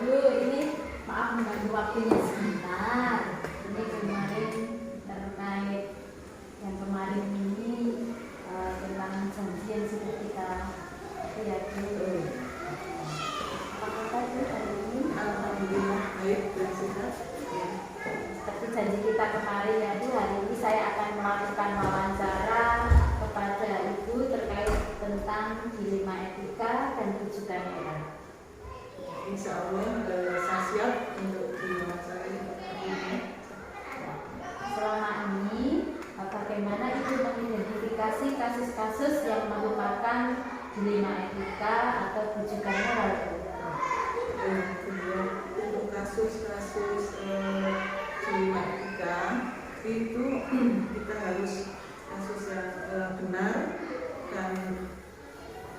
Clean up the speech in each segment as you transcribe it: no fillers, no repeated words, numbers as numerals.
ini maaf mengganggu waktunya sebentar. Ini kemarin terkait yang kemarin ini tentang janji yang sudah kita apa tadi hari ini? Alhamdulillah baik dan sehat. Seperti janji kita kemarin yaitu hari ini saya akan melakukan wawancara kepada Ibu terkait tentang dilema etika dan rujukan era. Insya Allah saya siap untuk diwawancara ini. Selama ini bagaimana Ibu mengidentifikasi kasus-kasus yang merupakan dilema etika atau rujukan moral? Untuk kasus-kasus dilema etika itu kita harus kasus yang benar dan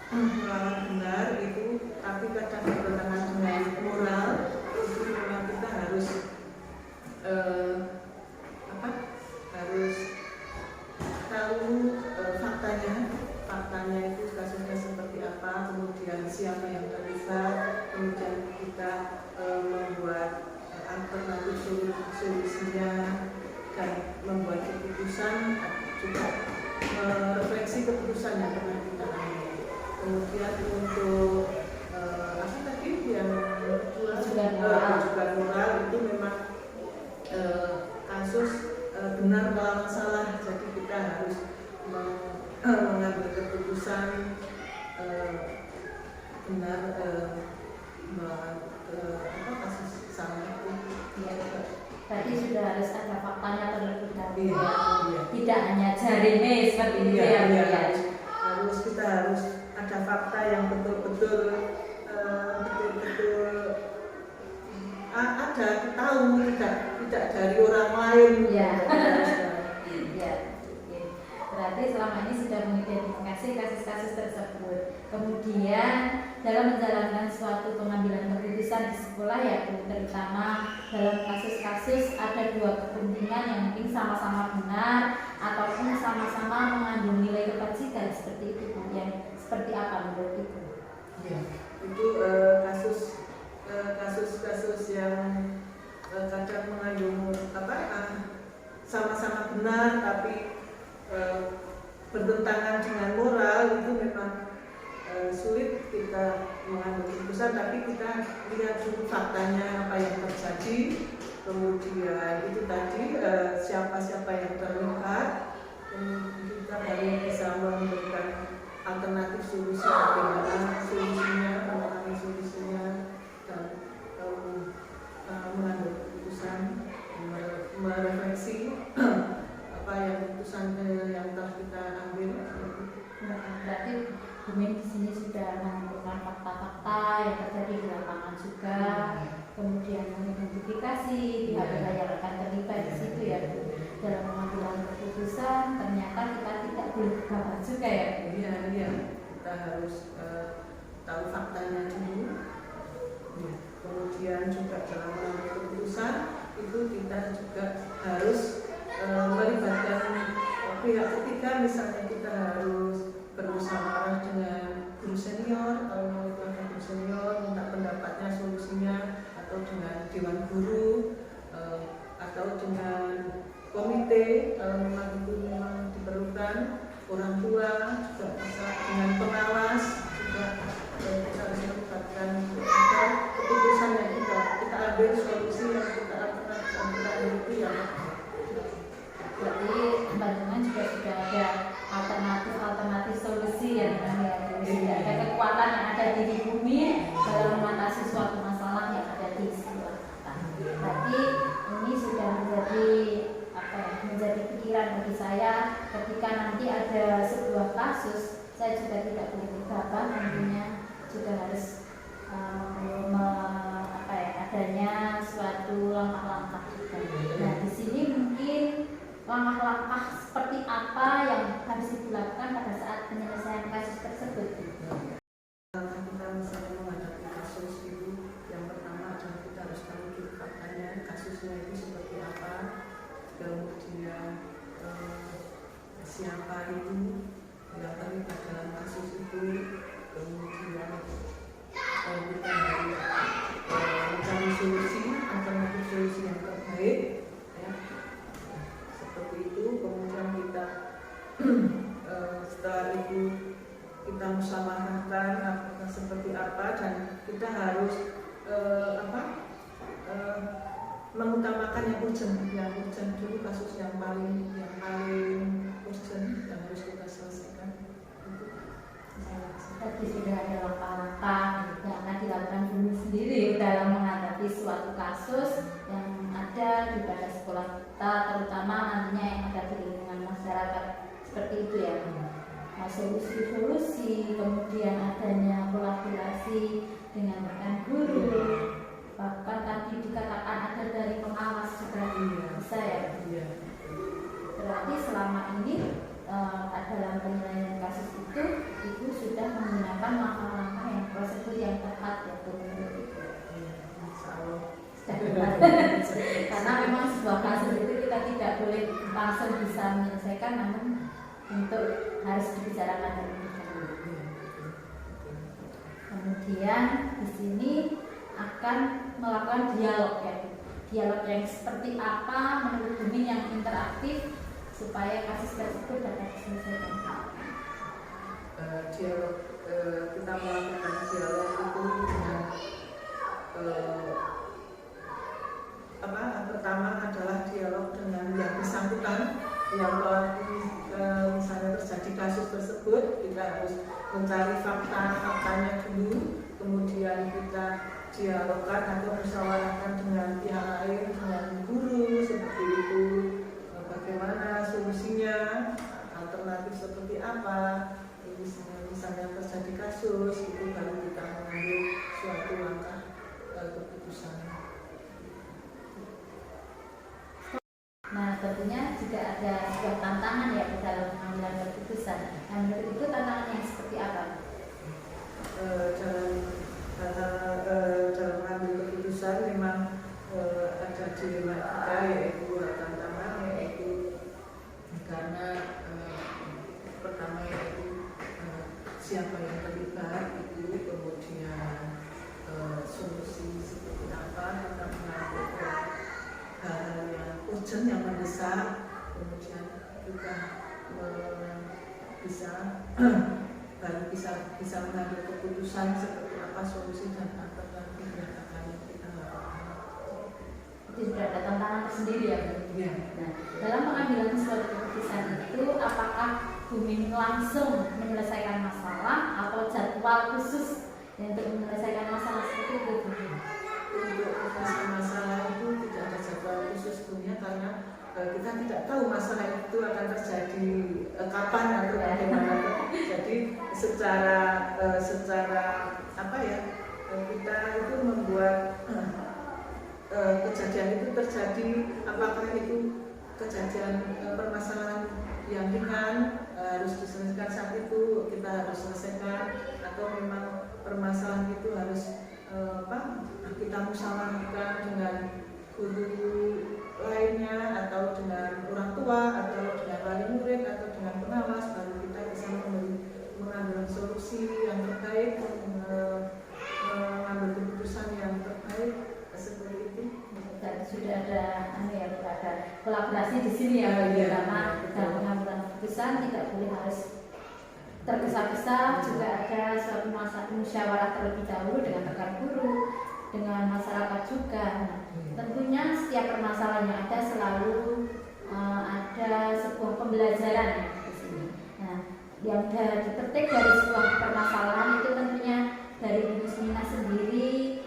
melawan benar itu, tapi kadang bertentangan dengan moral itu memang kita harus harus tahu faktanya itu kasusnya seperti apa, kemudian siapa yang terlibat, kemudian kita membuat alternatif solusinya dan membuat keputusan, juga merefleksi keputusan yang pernah kita ambil. Kemudian untuk apa tadi yang rujukan moral itu memang kasus benar melawan salah, jadi kita harus mengambil keputusan benar melawan kasus salah itu. Ya, tadi sudah harus ada faktanya terlebih dahulu. Iya. Tidak hanya jarine seperti itu ya. Kita harus ada fakta yang betul-betul ada, tahu, tidak dari orang lain. Ya. Berarti selama ini sudah mengidentifikasi kasus-kasus tersebut. Kemudian dalam menjalankan suatu pengambilan keputusan di sekolah ya Bu, terutama dalam kasus-kasus ada dua kepentingan yang mungkin sama-sama benar ataupun sama-sama mengandung nilai kebajikan seperti itu Bu. Yang seperti apa menurut Ibu? Ya, itu kasus-kasus yang kadang mengandung sama-sama benar tapi bertentangan dengan moral, itu memang sulit kita mengambil keputusan, tapi kita lihat dulu faktanya apa yang terjadi, kemudian itu tadi siapa-siapa yang terlibat, kita baru bisa memberikan alternatif solusi bagaimana solusinya dan mengambil keputusan, merefleksi apa yang keputusan yang telah kita ambil. Berarti Bu Min di sini sudah mengumpulkan fakta-fakta yang terjadi di lapangan juga, kemudian mengidentifikasi pihak-pihak yang akan terlibat di situ ya Bu. Dalam pengambilan keputusan ternyata kita tidak boleh gegabah juga ya Bu. Iya, kita harus tahu faktanya dulu. Kemudian juga dalam mengambil keputusan itu kita juga harus melibatkan pihak ketiga, misalnya kita harus bermusyawarah dengan guru senior, kalau mau itu ada guru senior minta pendapatnya, solusinya, atau dengan dewan guru atau dengan komite kalau memang itu memang diperlukan, orang tua juga bisa, dengan pengawas juga kita harus melibatkan agar keputusan yang kita ambil, solusi yang kita ambil itu yang berarti Bandungan juga sudah ada alternatif solusi ya kan ya. Sudah ada kekuatan yang ada di bumi dalam mengatasi suatu masalah yang ada di sekitar kita. Berarti ini sudah menjadi pikiran bagi saya ketika nanti ada sebuah kasus, saya juga tidak boleh gegabah, tentunya juga harus adanya suatu langkah-langkah juga. Nah di sini mungkin langkah-langkah seperti apa yang harus dilakukan pada saat penyelesaian kasus tersebut? Kita misalnya menghadapi kasus itu, yang pertama adalah kita harus tahu dulu faktanya, kasusnya itu seperti apa, kemudian siapa itu yang terlibat dalam kasus itu, kemudian kita harus yang urgent dulu, kasus yang paling urgent yang harus kita selesaikan. Tadi sudah ada langkah-langkah yang akan dilakukan guru sendiri dalam menghadapi suatu kasus yang ada di pada sekolah kita, terutama nantinya yang ada di lingkungan masyarakat seperti itu ya. Solusi-solusi, kemudian adanya kolaborasi dengan rekan guru, bahkan tadi dikatakan ada dari pengawas juga bisa ya. Berarti selama ini dalam penilaian kasus itu ibu sudah menggunakan langkah-langkah yang prosedur yang tepat ya karena memang sebuah kasus itu kita tidak boleh langsung bisa menyelesaikan, namun untuk harus dibicarakan terlebih dahulu. Kemudian di sini akan melakukan dialog ya, dialog yang seperti apa menurut Bumin yang interaktif supaya kasus tersebut dapat diselesaikan. Dialog, kita melakukan dialog itu dengan pertama adalah dialog dengan yang bersangkutan, yang misalnya terjadi kasus tersebut, kita harus mencari faktanya dulu, kemudian kita dialogkan atau musyawarahkan dengan pihak lain, dengan guru seperti itu, bagaimana solusinya, alternatif seperti apa, misalnya terjadi kasus, itu baru kita mengambil suatu langkah keputusan. Nah, tentunya juga ada sebuah tantangan ya dalam pengambilan keputusan. Nah, menurut itu tantangan yang seperti apa? Dalam mengambil keputusan memang ada dilema kita, yaitu tantangan, yaitu karena pertama yaitu siapa yang terlibat itu, kemudian solusi seperti apa, kita mengambil hal-hal yang urgent, yang mendesak, kemudian juga bisa mengambil keputusan seperti apa solusi dan alternatif yang akan kita lakukan. Itu sudah ada tantangan tersendiri ya, Bu? Ya. Nah, dalam pengambilan suatu keputusan itu, apakah Bumin langsung menyelesaikan masalah atau jadwal khusus untuk menyelesaikan masalah seperti itu, Bu? Untuk masalah itu tidak ada jadwal khusus punya, karena kita tidak tahu masalah itu akan terjadi kapan atau bagaimana. Jadi secara apa ya, kita itu membuat kejadian itu terjadi, apakah itu kejadian permasalahan yang ringan harus diselesaikan saat itu, kita harus selesaikan, atau memang permasalahan itu harus kita musyawarahkan dengan guru lainnya, atau dengan orang tua, atau dengan wali murid, atau dengan pengawas, baru kita bisa mengambil solusi yang terbaik, mengambil keputusan yang terbaik seperti itu. Dan sudah ada kolaborasi di sini ya, karena dalam pengambilan keputusan tidak boleh harus tergesa-gesa, juga ada suatu musyawarah terlebih dahulu dengan rekan guru, dengan masyarakat juga. Nah, tentunya setiap permasalahan yang ada selalu ada sebuah pembelajaran ya di sini. Nah, yang dipetik dari sebuah permasalahan itu tentunya dari Bu Musmina sendiri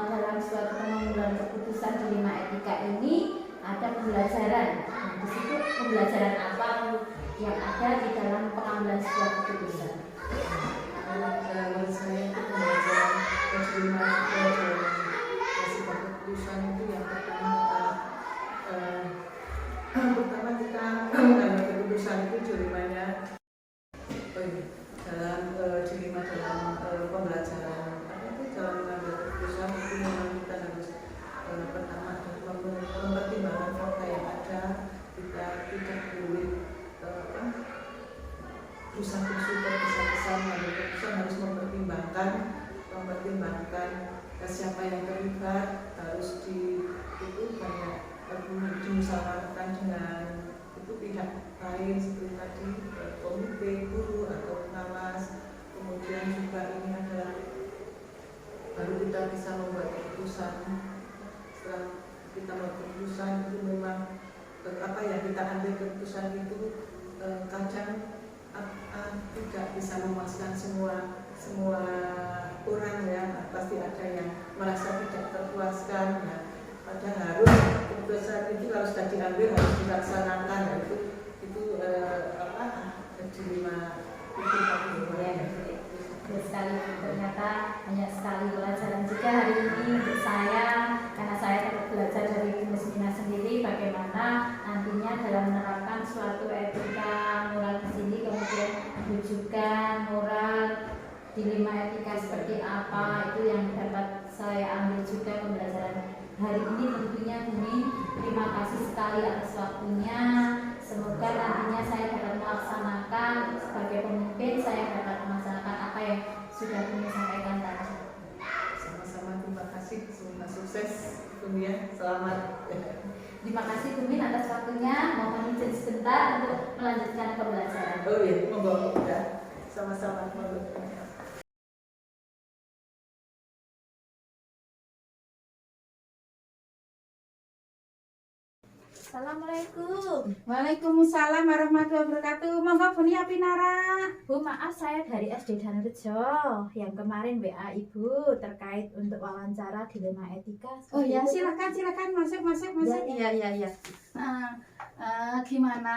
dalam suatu pengambilan keputusan dilema etika ini ada pembelajaran. Nah, di situ pembelajaran apa yang ada di dalam pengambilan sebuah keputusan? Menurut saya itu pembelajaran dilema etika sebuah keputusan itu yang pertama kita mengambil keputusan itu dilemanya dalam pembelajaran dalam mengambil keputusan itu memang kita harus pertama mempertimbangkan fakta yang ada, kita tidak boleh berusaha tergesa-gesa mengambil keputusan, harus mempertimbangkan siapa yang terlibat, harus dimusyawarahkan dengan pihak lain seperti tadi komite guru atau pengawas. Kemudian juga ini adalah baru kita bisa membuat keputusan. Setelah kita membuat keputusan itu memang keputusan itu kadang tidak bisa memuaskan semua orang ya, pasti ada yang merasa tidak terpuaskan ya. Padahal harus keputusan itu harus sudah diambil, harus dilaksanakan ya, itu dilema itu Ya, betul sekali. Ternyata banyak sekali pelajaran juga hari ini untuk saya, karena saya dapat belajar dari Bu Musmina sendiri bagaimana nantinya dalam menerapkan suatu etika moral di sini, kemudian rujukan moral dilema etika seperti apa, itu yang dapat saya ambil juga pembelajaran hari ini. Tentunya Bumi, terima kasih sekali atas waktunya. Semoga nantinya saya dapat melaksanakan sebagai pemimpin, saya dapat melaksanakan apa yang sudah Bumi sampaikan tadi. Sama-sama, terima kasih, semoga sukses Bumi ya, selamat. Terima kasih Bumi atas waktunya. Mohon izin sebentar untuk melanjutkan pembelajaran. Oh iya, monggo ya, sama-sama monggo. Assalamualaikum. Waalaikumsalam warahmatullahi wabarakatuh. Monggo Buni Apinara. Bu, maaf saya dari SD Danrejo yang kemarin WA Ibu terkait untuk wawancara dilema etika. Oh ya, Seperti itu. silakan masuk. Ya. Iya. Gimana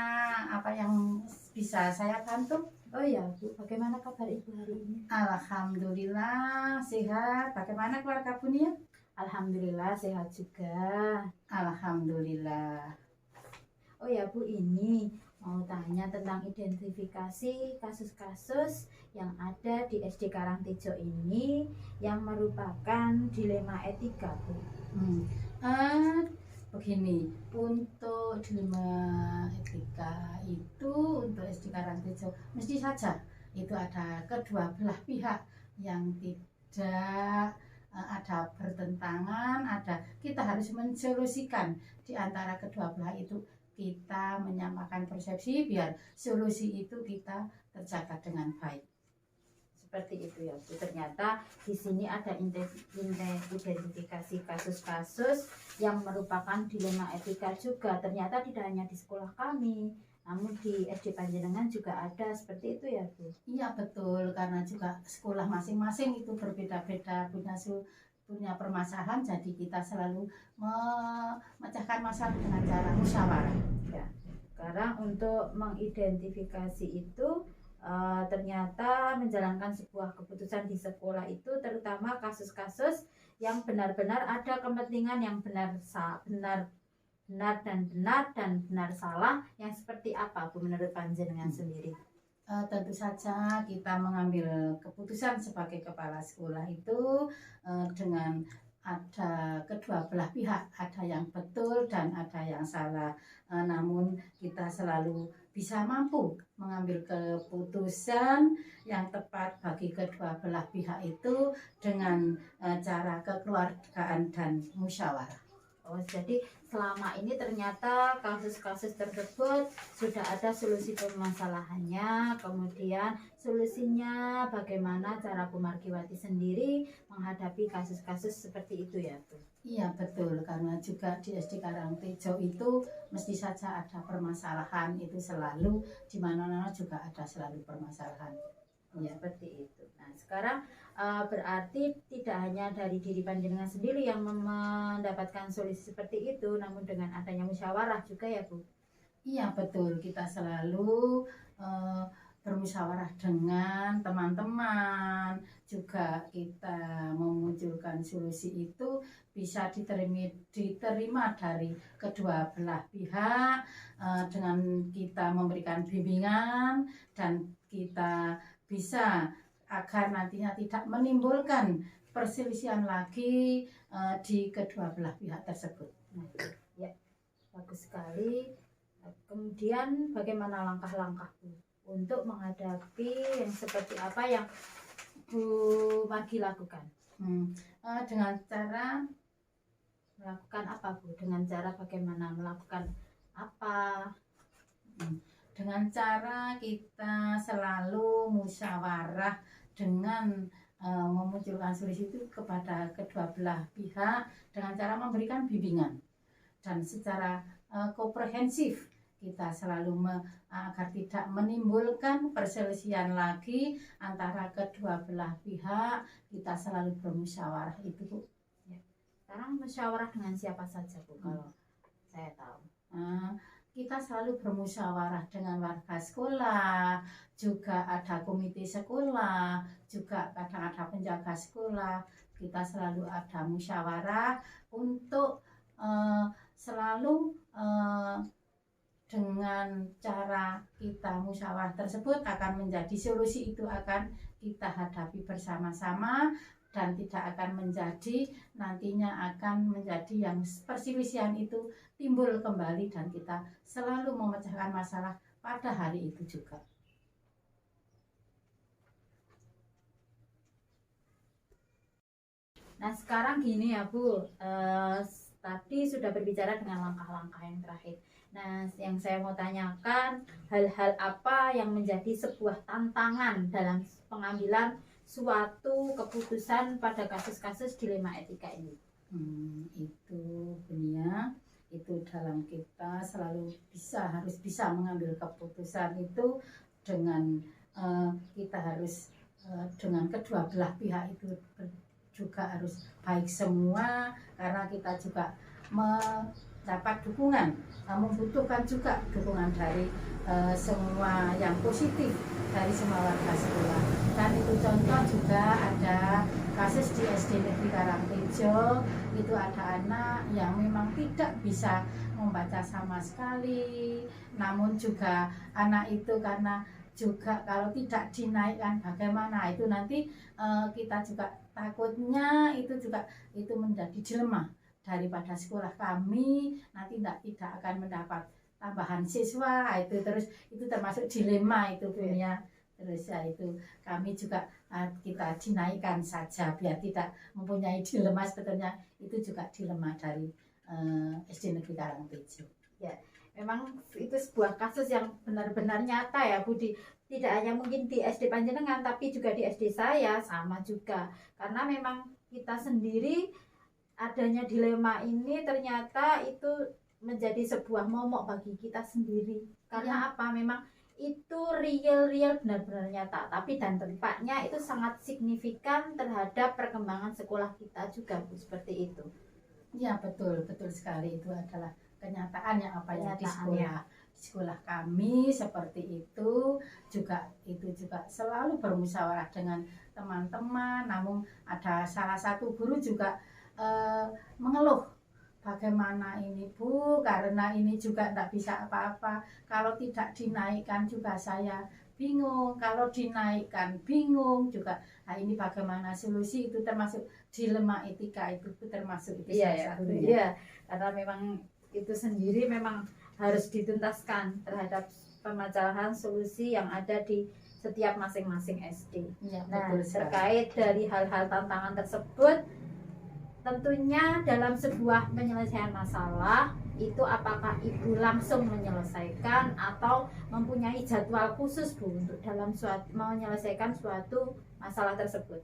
apa yang bisa saya bantu? Oh ya Bu, bagaimana kabar Ibu hari ini? Alhamdulillah sehat. Bagaimana keluarga Buni? Alhamdulillah sehat juga. Alhamdulillah. Oh ya Bu, ini mau tanya tentang identifikasi kasus-kasus yang ada di SD Karangtejo ini yang merupakan dilema etika Bu. Begini, untuk dilema etika itu untuk SD Karangtejo mesti saja itu ada kedua belah pihak yang tidak ada bertentangan, kita harus mensolusikan di antara kedua belah itu, kita menyamakan persepsi biar solusi itu kita terjaga dengan baik. Seperti itu ya Bu. Ternyata di sini ada identifikasi kasus-kasus yang merupakan dilema etika juga. Ternyata tidak hanya di sekolah kami, namun di SD Panjenengan juga ada seperti itu ya Bu. Iya betul, karena juga sekolah masing-masing itu berbeda-beda punya permasalahan, jadi kita selalu memecahkan masalah dengan cara musyawarah. Ya. Sekarang untuk mengidentifikasi itu ternyata menjalankan sebuah keputusan di sekolah itu, terutama kasus-kasus yang benar-benar ada kepentingan yang benar dan benar salah, yang seperti apa Bu menurut Panjenengan sendiri? Tentu saja kita mengambil keputusan sebagai kepala sekolah itu dengan ada kedua belah pihak, ada yang betul dan ada yang salah, namun kita selalu bisa mampu mengambil keputusan yang tepat bagi kedua belah pihak itu dengan cara kekeluargaan dan musyawarah. Oh, jadi selama ini ternyata kasus-kasus tersebut sudah ada solusi permasalahannya, kemudian solusinya bagaimana cara Bu Margiwati sendiri menghadapi kasus-kasus seperti itu ya Bu? Iya betul, karena juga di SD Karangtejo itu mesti saja ada permasalahan, itu selalu di mana-mana juga ada selalu permasalahan. Ya, seperti itu. Nah, sekarang berarti tidak hanya dari diri Panjenengan sendiri yang mendapatkan solusi seperti itu, namun dengan adanya musyawarah juga ya Bu? Iya betul, kita selalu bermusyawarah dengan teman-teman, juga kita memunculkan solusi itu bisa diterima dari kedua belah pihak, dengan kita memberikan bimbingan dan kita bisa agar nantinya tidak menimbulkan perselisihan lagi di kedua belah pihak tersebut. Nah, ya, bagus sekali. Kemudian bagaimana langkah-langkah Bu untuk menghadapi yang seperti apa yang Bu Margi lakukan? Dengan cara Melakukan apa Bu? Dengan cara bagaimana melakukan apa? Dengan cara kita selalu musyawarah dengan memunculkan solusi itu kepada kedua belah pihak dengan cara memberikan bimbingan dan secara komprehensif kita selalu agar tidak menimbulkan perselisihan lagi antara kedua belah pihak, kita selalu bermusyawarah itu Bu. Sekarang musyawarah dengan siapa saja Bu kalau saya tahu? Kita selalu bermusyawarah dengan warga sekolah, juga ada komite sekolah, juga kadang ada penjaga sekolah. Kita selalu ada musyawarah untuk selalu dengan cara kita musyawarah tersebut akan menjadi solusi, itu akan kita hadapi bersama-sama dan tidak akan menjadi nantinya akan menjadi yang perselisihan itu timbul kembali dan kita selalu memecahkan masalah pada hari itu juga. Nah sekarang gini ya Bu, tadi sudah berbicara dengan langkah-langkah yang terakhir. Nah yang saya mau tanyakan, hal-hal apa yang menjadi sebuah tantangan dalam pengambilan suatu keputusan pada kasus-kasus dilema etika ini? Itu Benia, itu dalam kita selalu harus bisa mengambil keputusan itu dengan kita harus dengan kedua belah pihak itu juga harus baik semua, karena kita juga mendapat dukungan, membutuhkan juga dukungan dari semua yang positif dari semua warga sekolah. Dan itu contoh juga ada kasus di SD Negeri Karangtejo, itu ada anak yang memang tidak bisa membaca sama sekali, namun juga anak itu karena juga kalau tidak dinaikkan bagaimana, itu nanti kita juga takutnya itu juga itu menjadi dilema daripada sekolah kami nanti tidak akan mendapat tambahan siswa, itu terus itu termasuk dilema itu punya. Terus ya itu kami juga kita dinaikkan saja biar tidak mempunyai dilema, sebetulnya itu juga dilema dari SD Negeri Karangtejo. Ya, memang itu sebuah kasus yang benar-benar nyata ya Budi. Tidak hanya mungkin di SD Panjenengan tapi juga di SD saya sama juga. Karena memang kita sendiri adanya dilema ini ternyata itu menjadi sebuah momok bagi kita sendiri. Karena apa? Memang itu real benar-benar nyata, tapi dan dampaknya itu sangat signifikan terhadap perkembangan sekolah kita juga Bu, seperti itu. Ya betul sekali, itu adalah kenyataan yang apa yang di sekolah kami seperti itu juga selalu bermusyawarah dengan teman-teman. Namun ada salah satu guru juga mengeluh, bagaimana ini Bu, karena ini juga tidak bisa apa-apa, kalau tidak dinaikkan juga saya bingung, kalau dinaikkan bingung juga. Nah ini bagaimana solusi, itu termasuk dilema etika, itu termasuk itu salah satunya. Iya, karena memang itu sendiri memang harus dituntaskan terhadap permasalahan solusi yang ada di setiap masing-masing SD. Ya, nah betul, terkait dari hal-hal tantangan tersebut, tentunya dalam sebuah penyelesaian masalah itu apakah Ibu langsung menyelesaikan atau mempunyai jadwal khusus Bu untuk dalam menyelesaikan suatu masalah tersebut?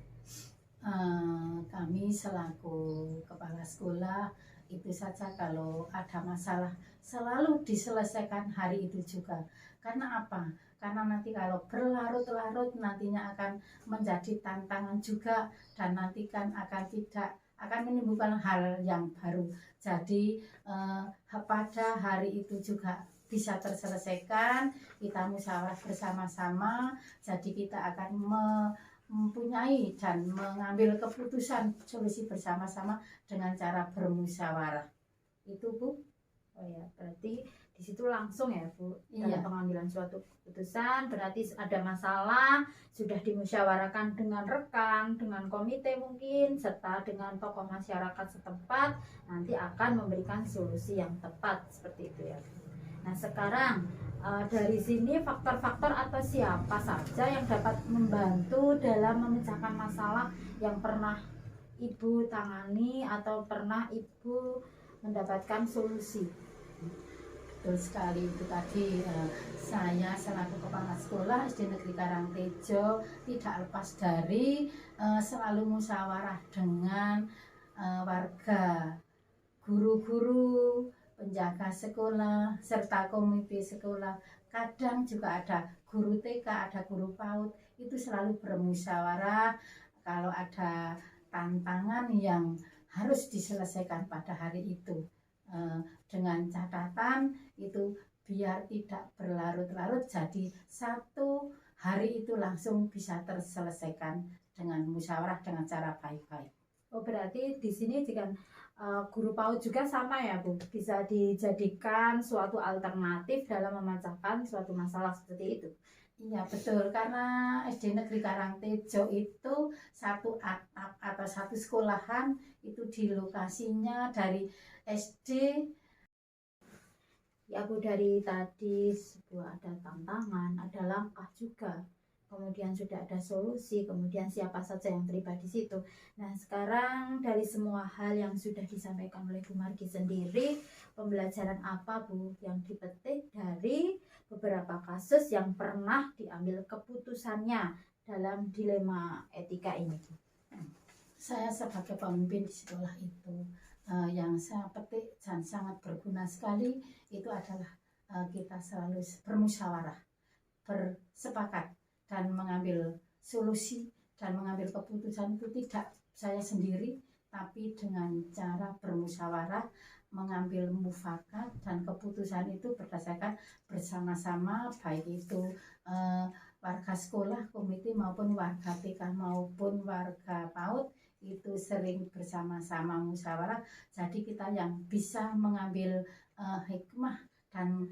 Kami selaku kepala sekolah itu saja, kalau ada masalah selalu diselesaikan hari itu juga. Karena apa? Karena nanti kalau berlarut-larut nantinya akan menjadi tantangan juga, dan nanti kan akan menimbulkan hal yang baru. Jadi pada hari itu juga bisa terselesaikan, kita musyawarah bersama-sama, jadi kita akan mempunyai dan mengambil keputusan solusi bersama-sama dengan cara bermusyawarah. Itu Bu. Oh ya, berarti di situ langsung ya Bu, dalam pengambilan suatu keputusan berarti ada masalah sudah dimusyawarahkan dengan rekan, dengan komite mungkin, serta dengan tokoh masyarakat setempat, nanti akan memberikan solusi yang tepat seperti itu ya. Nah sekarang dari sini faktor-faktor atau siapa saja yang dapat membantu dalam memecahkan masalah yang pernah Ibu tangani atau pernah Ibu mendapatkan solusi? Betul sekali, itu tadi saya selaku kepala sekolah SD Negeri Karangtejo tidak lepas dari selalu musyawarah dengan warga, guru-guru, penjaga sekolah, serta komite sekolah. Kadang juga ada guru TK, ada guru PAUD, itu selalu bermusyawarah kalau ada tantangan yang harus diselesaikan pada hari itu. Dengan catatan itu biar tidak berlarut-larut, jadi satu hari itu langsung bisa terselesaikan dengan musyawarah dengan cara baik-baik. Oh, berarti di sini jika guru PAUD juga sama ya Bu, bisa dijadikan suatu alternatif dalam memecahkan suatu masalah seperti itu. Iya betul, karena SD Negeri Karangtejo itu satu atap atau satu sekolahan itu di lokasinya dari SD. Ya Bu, dari tadi sebuah ada tantangan, ada langkah juga, kemudian sudah ada solusi, kemudian siapa saja yang terlibat di situ. Nah, sekarang dari semua hal yang sudah disampaikan oleh Bu Margi sendiri, pembelajaran apa Bu yang dipetik dari beberapa kasus yang pernah diambil keputusannya dalam dilema etika ini Bu? Saya sebagai pemimpin di sekolah itu, yang saya petik dan sangat berguna sekali itu adalah kita selalu bermusyawarah, bersepakat, dan mengambil solusi dan mengambil keputusan itu tidak saya sendiri, tapi dengan cara bermusyawarah, mengambil mufakat, dan keputusan itu berdasarkan bersama-sama, baik itu warga sekolah, komite maupun warga TK maupun warga PAUD, itu sering bersama-sama musyawarah. Jadi kita yang bisa mengambil hikmah, dan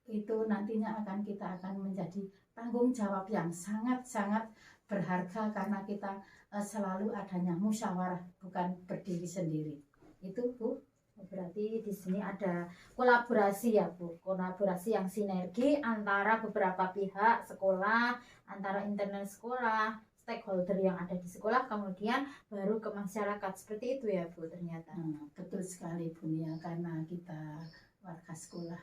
itu nantinya kita akan menjadi tanggung jawab yang sangat-sangat berharga, karena kita selalu adanya musyawarah, bukan berdiri sendiri. Itu Bu. Berarti di sini ada kolaborasi ya Bu, kolaborasi yang sinergi antara beberapa pihak sekolah, antara internal sekolah, stakeholder yang ada di sekolah, kemudian baru ke masyarakat. Seperti itu ya Bu ternyata. Betul sekali Bu Nia, karena kita warga sekolah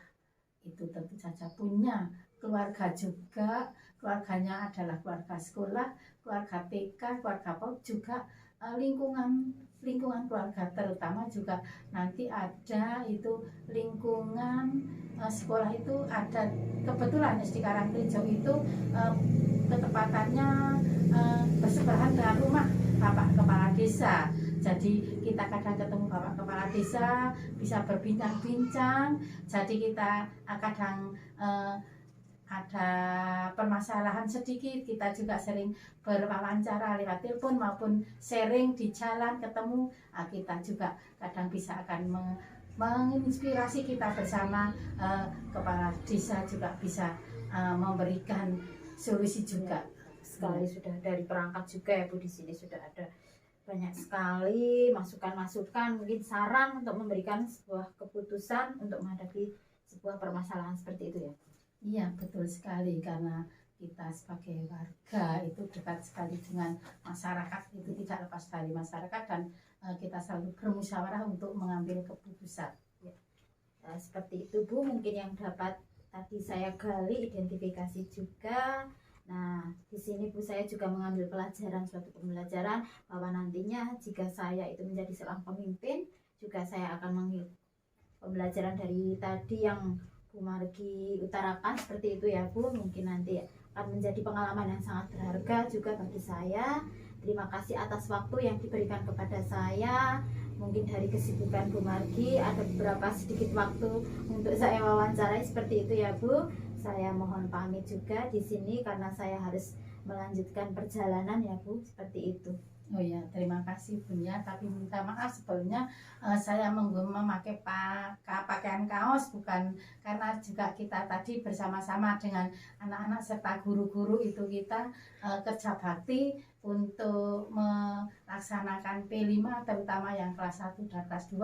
itu tentu saja punya keluarga juga, keluarganya adalah keluarga sekolah, keluarga TK, keluarga PAUD, juga lingkungan keluarga, terutama juga nanti ada itu lingkungan sekolah itu ada kebetulan SD Karangtejo itu ketepatannya bersebelahan dengan rumah Bapak Kepala Desa. Jadi kita kadang ketemu Bapak Kepala Desa, bisa berbincang-bincang. Jadi kita kadang ada permasalahan sedikit, kita juga sering berwawancara lewat telepon maupun sharing di jalan ketemu. Kita juga kadang bisa akan menginspirasi kita bersama. Kepala Desa juga bisa memberikan solusi juga. Sekali sudah dari perangkat juga ya Bu, di sini sudah ada banyak sekali masukan-masukan, mungkin saran untuk memberikan sebuah keputusan untuk menghadapi sebuah permasalahan seperti itu ya. Iya betul sekali, karena kita sebagai warga itu dekat sekali dengan masyarakat, itu tidak lepas dari masyarakat, dan kita selalu bermusyawarah untuk mengambil keputusan. Ya. Nah, seperti itu Bu, mungkin yang dapat tadi saya gali, identifikasi juga. Nah, di sini Bu saya juga mengambil pelajaran, suatu pembelajaran bahwa nantinya jika saya itu menjadi seorang pemimpin, juga saya akan mengambil pembelajaran dari tadi yang Bu Margi utarakan seperti itu ya Bu. Mungkin nanti akan menjadi pengalaman yang sangat berharga juga bagi saya. Terima kasih atas waktu yang diberikan kepada saya. Mungkin dari kesibukan Bu Margi ada beberapa sedikit waktu untuk saya wawancarai, seperti itu ya Bu. Saya mohon pamit juga di sini karena saya harus melanjutkan perjalanan ya Bu, seperti itu. Oh ya, terima kasih Bu Nia, tapi minta maaf sebelumnya saya memakai pakaian kaos bukan karena juga kita tadi bersama-sama dengan anak-anak serta guru-guru itu kita kerja bakti untuk melaksanakan P5 terutama yang kelas 1 dan kelas 2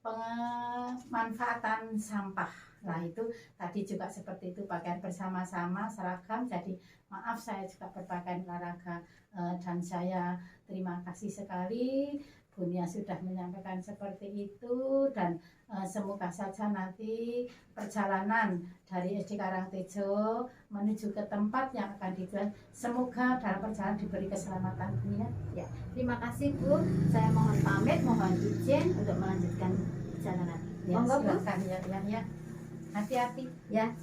pemanfaatan sampah. Nah itu tadi juga seperti itu, pakaian bersama-sama seragam. Jadi maaf saya juga berpakaian olahraga, dan saya terima kasih sekali Bunia sudah menyampaikan seperti itu, dan semoga saja nanti perjalanan dari SD Karangtejo menuju ke tempat yang akan dijual, semoga dalam perjalanan diberi keselamatan Bunia. Ya, terima kasih Bu. Saya mohon pamit, mohon izin untuk melanjutkan perjalanan. Ya, Monggo Bu. silakan ya. Hati-hati. Ya.